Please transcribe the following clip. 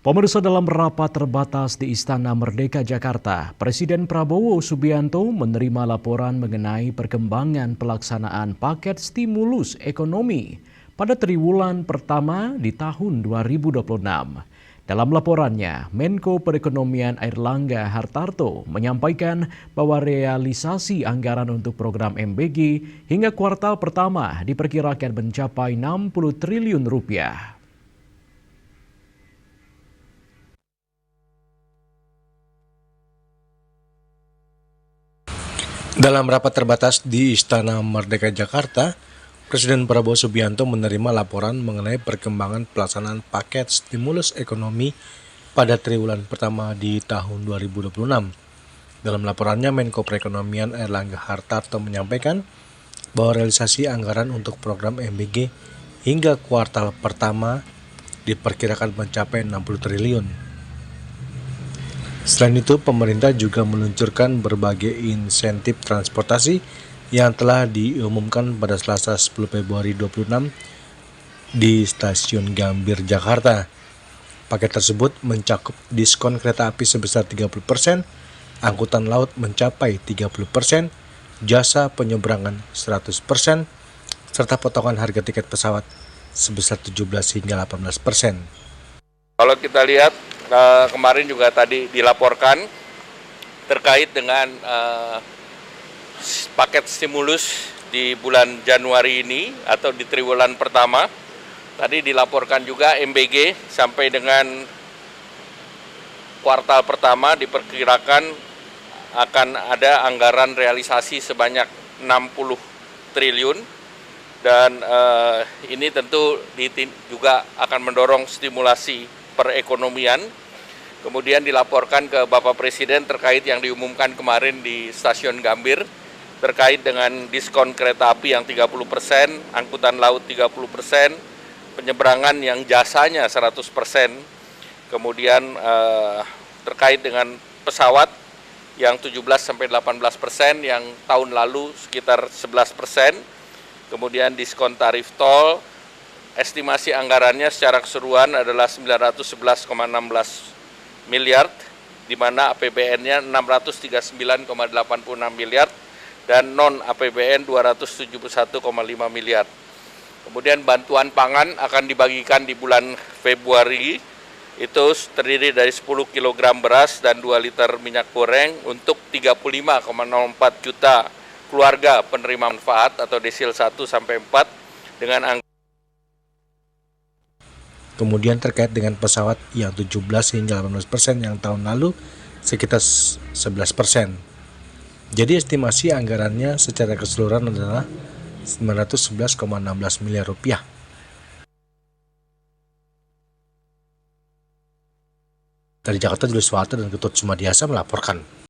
Pemirsa, dalam rapat terbatas di Istana Merdeka Jakarta, Presiden Prabowo Subianto menerima laporan mengenai perkembangan pelaksanaan paket stimulus ekonomi pada triwulan pertama di tahun 2026. Dalam laporannya, Menko Perekonomian Airlangga Hartarto menyampaikan bahwa realisasi anggaran untuk program MBG hingga kuartal pertama diperkirakan mencapai 60 triliun rupiah. Dalam rapat terbatas di Istana Merdeka Jakarta, Presiden Prabowo Subianto menerima laporan mengenai perkembangan pelaksanaan paket stimulus ekonomi pada triwulan pertama di tahun 2026. Dalam laporannya, Menko Perekonomian Airlangga Hartarto menyampaikan bahwa realisasi anggaran untuk program MBG hingga kuartal pertama diperkirakan mencapai 60 triliun. Selain itu, pemerintah juga meluncurkan berbagai insentif transportasi yang telah diumumkan pada Selasa 10 Februari 2026 di Stasiun Gambir, Jakarta. Paket tersebut mencakup diskon kereta api sebesar 30%, angkutan laut mencapai 30%, jasa penyeberangan 100%, serta potongan harga tiket pesawat sebesar 17 hingga 18%. Kalau kita lihat kemarin juga tadi dilaporkan terkait dengan paket stimulus di bulan Januari ini atau di triwulan pertama. Tadi dilaporkan juga MBG sampai dengan kuartal pertama diperkirakan akan ada anggaran realisasi sebanyak 60 triliun dan ini tentu juga akan mendorong stimulasi perekonomian. Kemudian dilaporkan ke Bapak Presiden terkait yang diumumkan kemarin di Stasiun Gambir terkait dengan diskon kereta api yang 30%, angkutan laut 30%, penyeberangan yang jasanya 100%, kemudian terkait dengan pesawat yang 17-18%, yang tahun lalu sekitar 11%, kemudian diskon tarif tol, estimasi anggarannya secara keseluruhan adalah 911,16 miliar, di mana APBN-nya 639,86 miliar dan non-APBN 271,5 miliar. Kemudian bantuan pangan akan dibagikan di bulan Februari, itu terdiri dari 10 kg beras dan 2 liter minyak goreng untuk 35,04 juta keluarga penerima manfaat atau desil 1 sampai 4 dengan anggaran. Kemudian terkait dengan pesawat yang 17 hingga 18% yang tahun lalu sekitar 11%. Jadi estimasi anggarannya secara keseluruhan adalah 911,16 miliar rupiah. Dari Jakarta, Julius Walter dan Ketut Sumadiasa melaporkan.